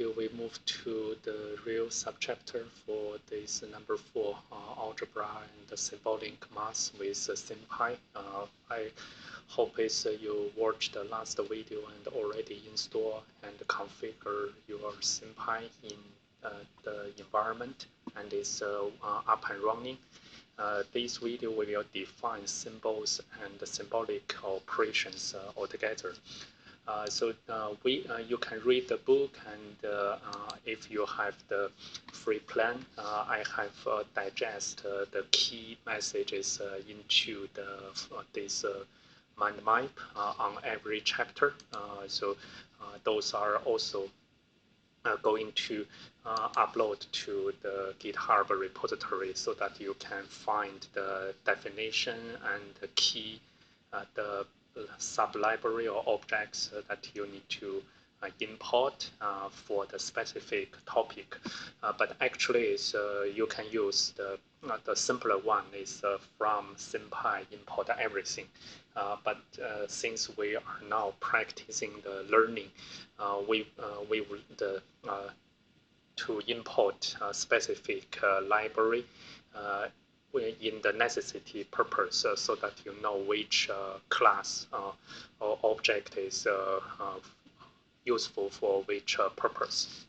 video, we move to the real subchapter for this number 4 algebra and symbolic math with SymPy. I hope you watched the last video and already install and configure your SymPy in the environment and is up and running. This video will define symbols and symbolic operations altogether. You can read the book, and if you have the free plan, I have digest the key messages into this mind map on every chapter. Those are also going to upload to the GitHub repository so that you can find the definition and the key, the sub-library or objects that you need to import for the specific topic. But actually, you can use the simpler one is from SymPy import everything. But since we are now practicing the learning, we would to import a specific library in the necessity purpose, so that you know which class or object is useful for which purpose.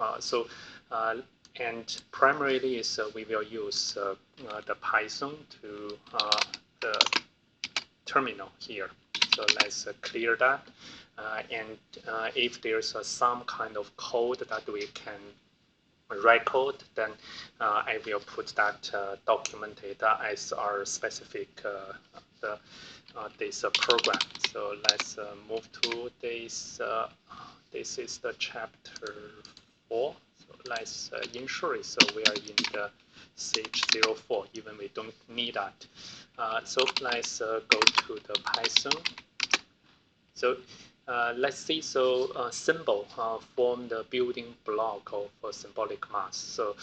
And primarily is we will use the Python to the terminal here. So let's clear that. And if there's some kind of code that we can record, then I will put that documented as our specific this program. So let's move to this. This is the chapter 4. So let's ensure it. So we are in the CH04, even we don't need that. So let's go to the Python. So let's see. So symbol form the building block of symbolic math. So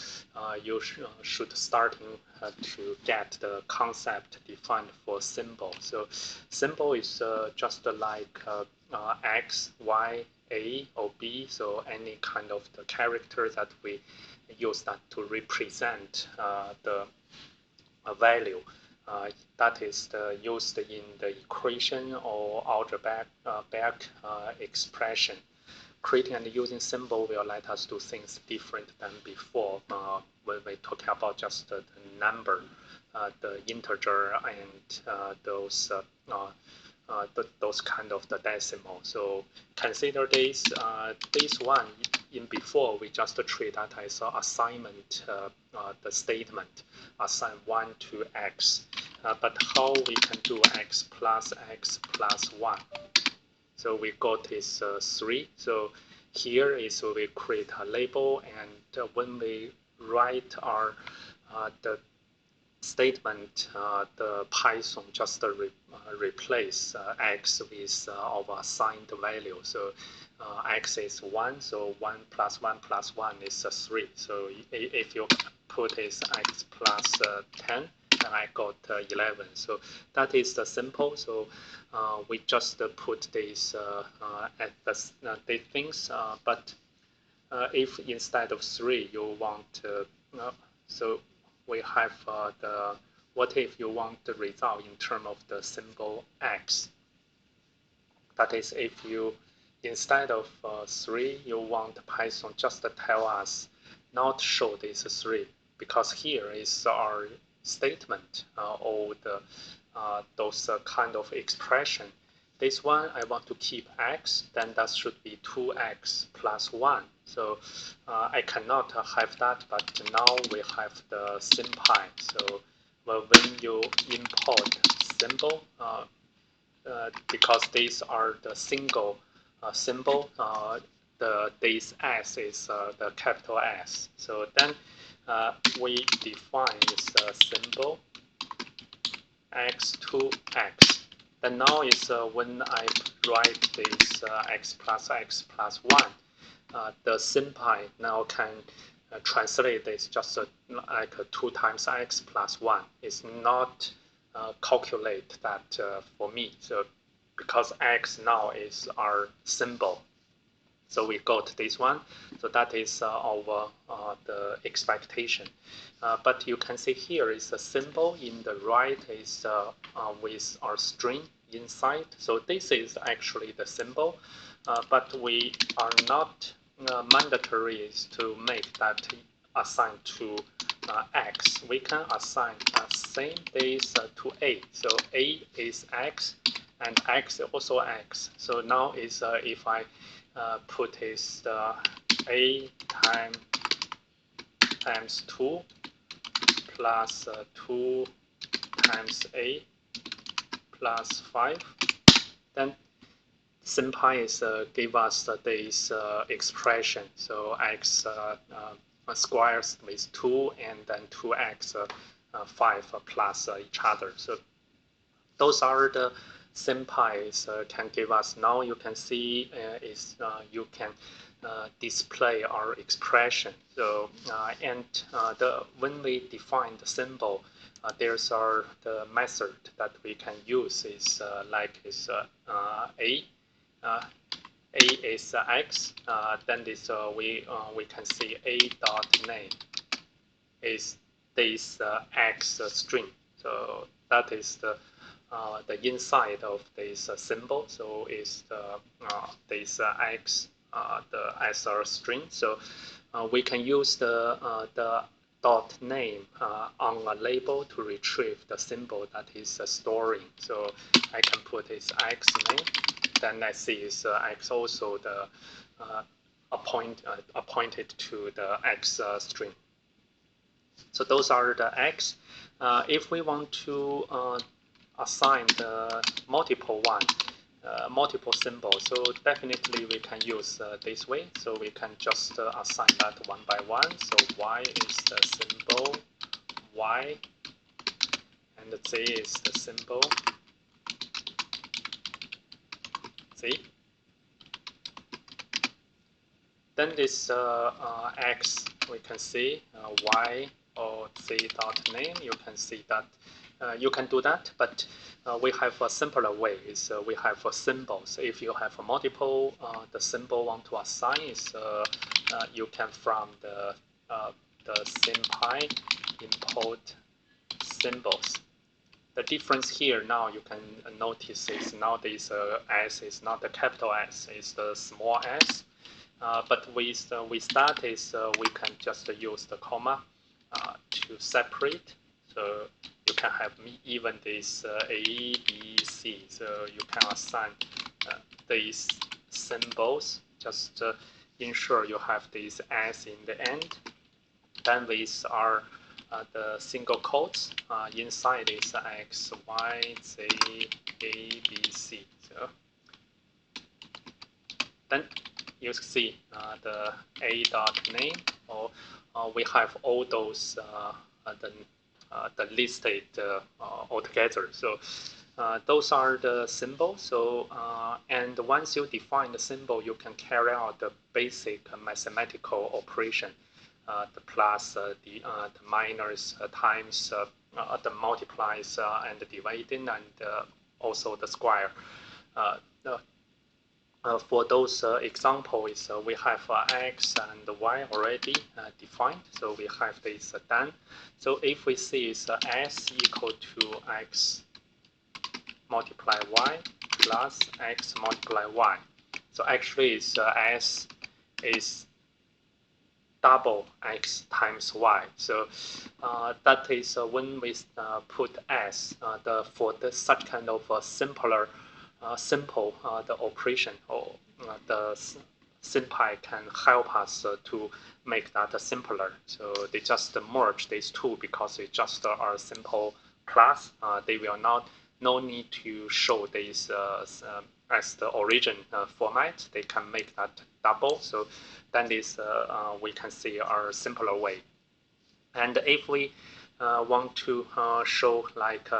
you should starting to get the concept defined for symbol. So symbol is just like X, Y, A, or B. So any kind of the character that we use that to represent the value. That is used in the equation or algebraic expression. Creating and using symbol will let us do things different than before when we talk about just the number, the integer, and those kind of the decimal. So consider this one in before we just treat that as an assignment, the statement assign 1 to x. But how we can do x plus 1? So we got this 3. So here is we create a label, and when we write our the statement, the Python just replace x with our assigned value. So x is 1, so 1 plus 1 plus 1 is 3. So if you put this x plus 10, then I got 11. So that is the simple. So we just put this at the things. But if instead of 3 you want so we have what if you want the result in terms of the symbol x? That is, if you instead of 3 you want Python just to tell us not show this 3, because here is our statement or the those kind of expression. This one I want to keep x, then that should be 2x plus 1. So I cannot have that, but now we have the SymPy. So when you import symbol, because these are the single symbol, this S is the capital S. So then we define this symbol x to x. Then now is when I write this x plus 1, the SymPy now can translate this just like 2 times x plus 1. It's not calculate that for me. So because x now is our symbol. So we got this one. So that is our the expectation. But you can see here is a symbol in the right is with our string inside. So this is actually the symbol, but we are not mandatory to make that assigned to x. We can assign same this to a. So a is x and x also x. So now is if I put is a times 2 plus 2 times a plus 5, then SymPy is give us this expression. So x squares with 2 and then 2x 5 plus each other. So those are the SymPy can give us. Now you can see is you can display our expression. So when we define the symbol, there's the method that we can use is like is a. A is x. Then this we can see a dot name is this x string. So that is the inside of this symbol. So is this x the SR string. So we can use the dot name on a label to retrieve the symbol that is storing. So I can put this x name. Then I see is x also the appointed to the x string. So those are the x. If we want to assign the multiple symbols, so definitely we can use this way. So we can just assign that one by one. So y is the symbol y, and z is the symbol z. Then this x, we can see y or z dot name. You can see that you can do that, but we have a simpler way. Is we have symbols. If you have multiple, the symbol want to assign is you can from the SymPy import symbols. The difference here now you can notice is now this S is not the capital S, it's the small s. But with that is we can just use the comma to separate. So you can have even this A, B, C. So you can assign these symbols. Just ensure you have this S in the end. Then these are the single quotes. Inside is X, Y, Z, A, B, C. So then you see the A dot name, or we have all those the listed altogether. So those are the symbols. So and once you define the symbol, you can carry out the basic mathematical operation, the plus, the minus, times, the multiplies, and the dividing, and also the square. For those examples, we have x and y already defined, so we have this done. So if we see is s equal to x multiply y plus x multiply y, so actually it's s is double x times y. So that is when we put s for such kind of simpler simple the operation, or the SymPy can help us to make that simpler. So they just merge these two because they just are simple class. They will no need to show this as the origin format. They can make that double. So then this we can see our simpler way. And if we want to show like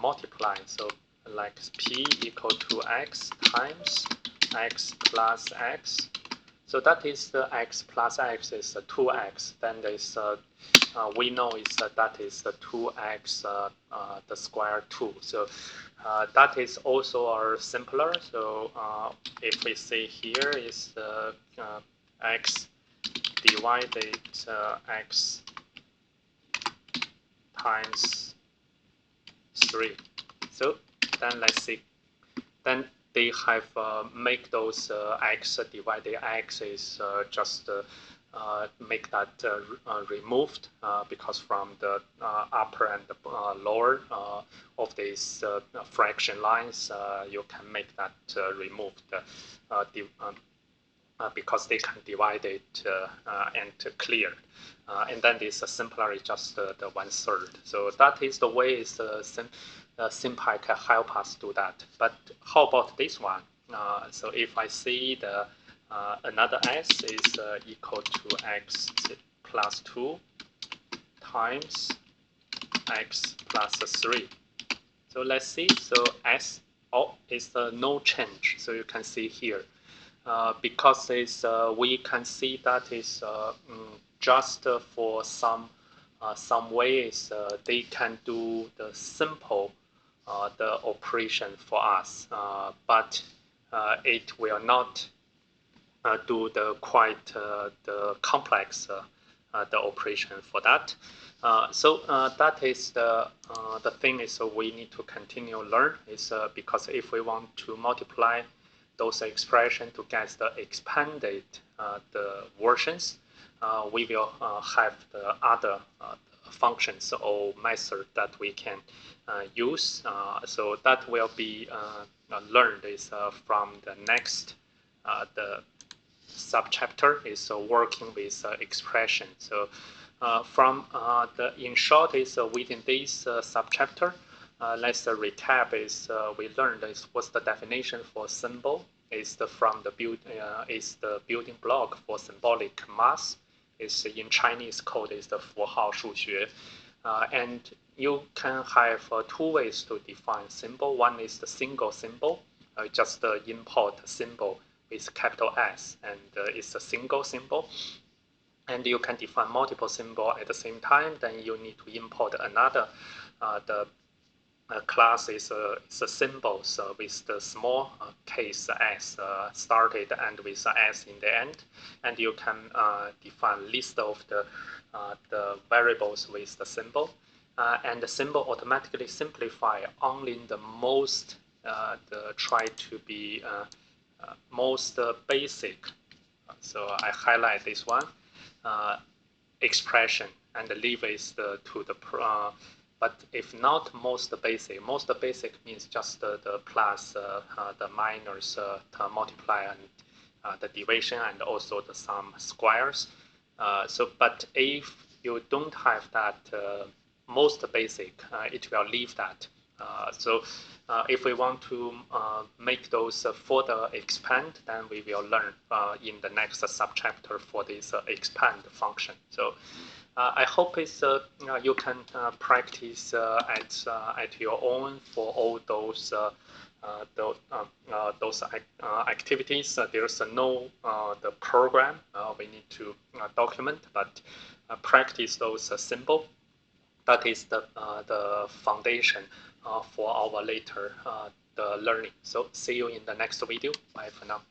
multiply, so like p equal to x times x plus x. So that is the x plus x is 2x. Then there's we know is that is the 2x the square 2. So that is also simpler. So if we see here is x divided x times 3. So then let's see. Then they have make those x divided x is just make that removed because from the upper and the lower of these fraction lines, you can make that removed because they can divide it and clear. And then this simpler is just the 1/3. So that is the way SymPy can help us do that. But how about this one? So if I see the another s is equal to x plus 2 times x plus 3. So let's see. So s is no change. So you can see here. Because we can see that is just for some ways they can do the simple the operation for us, but it will not do the quite the complex the operation for that. So that is the thing is we need to continue learn is because if we want to multiply those expressions to get the expanded the versions, we will have the other functions or method that we can use. So that will be learned is from the next the subchapter is working with expression. So from in short is within this subchapter. Let's recap is we learned is what's the definition for symbol is from the building block for symbolic math is in Chinese code is the 符号数学, and you can have 2 ways to define symbol. One is the single symbol, just import symbol with capital S, and it's a single symbol. And you can define multiple symbol at the same time. Then you need to import another the class is a symbol with the small case s started and with s in the end, and you can define list of the variables with the symbol, and the symbol automatically simplify only the most try to be most basic. So I highlight this one expression and leave is to the but if not most basic means just the plus, the minus, the multiply, and the division, and also the sum squares. So, but if you don't have that most basic, it will leave that. So, if we want to make those further expand, then we will learn in the next subchapter for this expand function. So. I hope it's you can practice at your own for all those activities. There's no the program we need to document, but practice those symbol. That is the foundation for our later the learning. So see you in the next video. Bye for now.